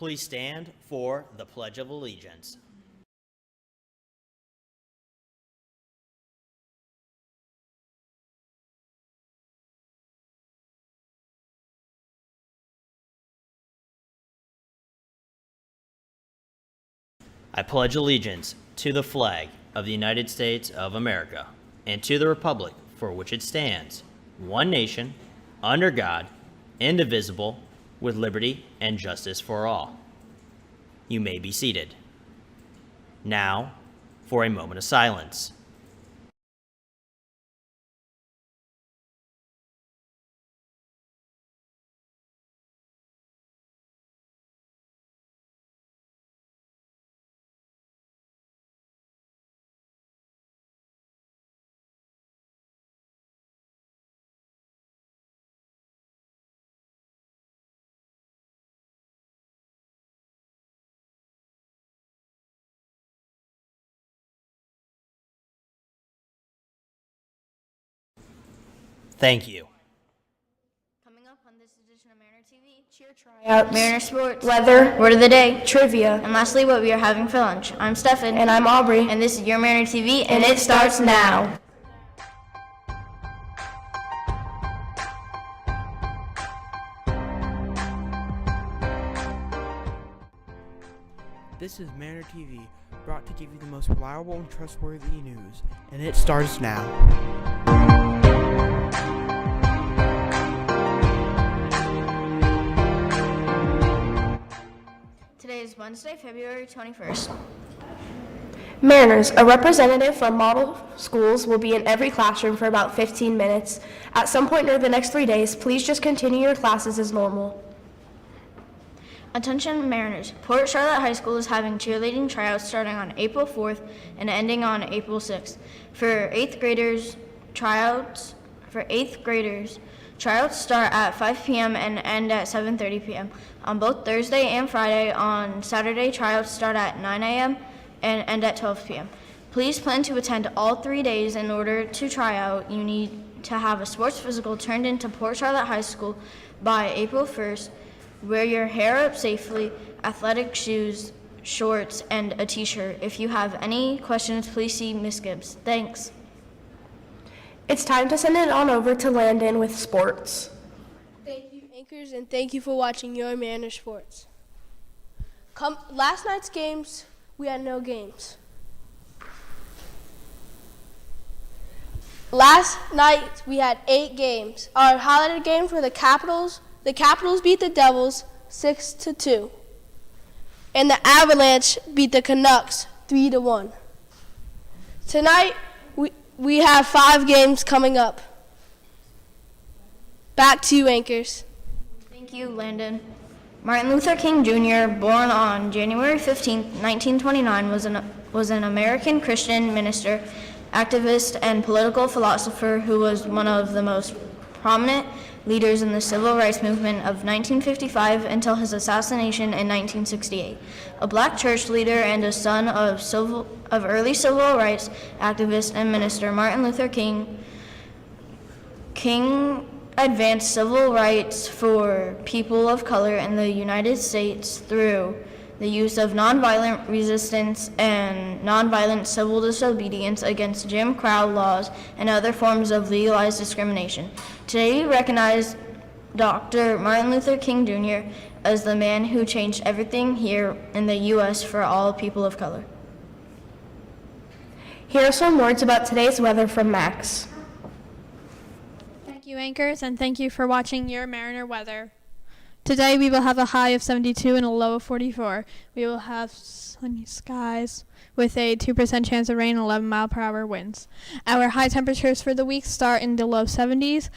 Please stand for the Pledge of Allegiance. I pledge allegiance to the flag of the United States of America and to the republic for which it stands, one nation, under God, indivisible, with liberty and justice for all. You may be seated. Now, for a moment of silence. Thank you. Coming up on this edition of Mariner TV, cheer tryouts, Mariner Sports, weather, word of the day, trivia, and lastly, what we are having for lunch. I'm Stefan. and I'm Aubrey, And this is your Mariner TV, and it starts now. This is Mariner TV, brought to give you the most reliable and trustworthy news, and it starts now. Today is Wednesday, February 21st. Mariners, a representative from model schools will be in every classroom for about 15 minutes. At some point during the next 3 days, please just continue your classes as normal. Attention Mariners, Port Charlotte High School is having cheerleading tryouts starting on April 4th and ending on April 6th. For 8th graders, tryouts start at 5 p.m. and end at 7:30 p.m. on both Thursday and Friday. On Saturday, tryouts start at 9 a.m. and end at 12 p.m. Please plan to attend all 3 days. In order to try out, you need to have a sports physical turned into Port Charlotte High School by April 1st. Wear your hair up safely, athletic shoes, shorts, and a t-shirt. If you have any questions, please see Ms. Gibbs. Thanks. It's time to send it on over to Landon with sports. Thank you, anchors, and thank you for watching your Mariner Sports. Last night's games, we had no games. Last night, we had 8 games. Our highlighted games were the Capitals. The Capitals beat the Devils 6-2. And the Avalanche beat the Canucks 3-1. Tonight, we have 5 games coming up. Back to you, anchors. Thank you, Landon. Martin Luther King Jr., born on January 15, 1929, was an American Christian minister, activist, and political philosopher who was one of the most prominent leaders in the civil rights movement of 1955 until his assassination in 1968. A black church leader and a son of early civil rights activist and minister Martin Luther King advanced civil rights for people of color in the United States through the use of nonviolent resistance and nonviolent civil disobedience against Jim Crow laws and other forms of legalized discrimination. Today we recognize Dr. Martin Luther King Jr. as the man who changed everything here in the U.S. for all people of color. Here are some words about today's weather from Max. Thank you, anchors, and thank you for watching your Mariner weather. Today we will have a high of 72 and a low of 44. We will have sunny skies with a 2% chance of rain and 11-mile-per-hour winds. Our high temperatures for the week start in the low 70s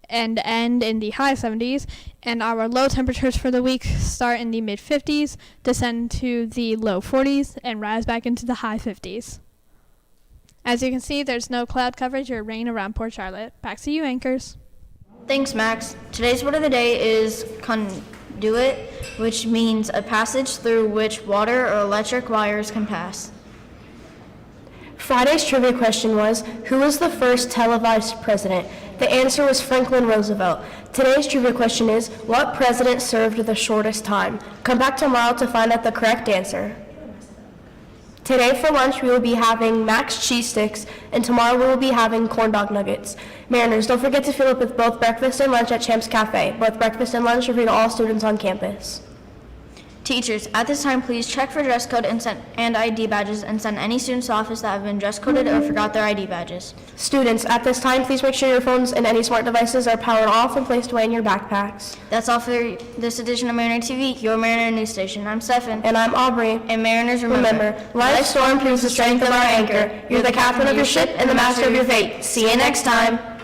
and end in the high 70s, and our low temperatures for the week start in the mid-50s, descend to the low 40s, and rise back into the high 50s. As you can see, there's no cloud coverage or rain around Port Charlotte. Back to you, anchors. Thanks, Max. Today's word of the day is conduit, which means a passage through which water or electric wires can pass. Friday's trivia question was, who was the first televised president? The answer was Franklin Roosevelt. Today's trivia question is, what president served the shortest time? Come back tomorrow to find out the correct answer. Today for lunch we will be having Max cheese sticks, and tomorrow we will be having corn dog nuggets. Mariners, don't forget to fill up with both breakfast and lunch at Champs Cafe. Both breakfast and lunch are free to all students on campus. Teachers, at this time, please check for dress code and ID badges and send any students to the office that have been dress coded or forgot their ID badges. Students, at this time, please make sure your phones and any smart devices are powered off and placed away in your backpacks. That's all for this edition of Mariner TV, your Mariner news station. I'm Stefan. And I'm Aubrey. And Mariners, remember, Life's storm proves the strength of our anchor. You're the captain of your ship and the master of your fate. See you next time.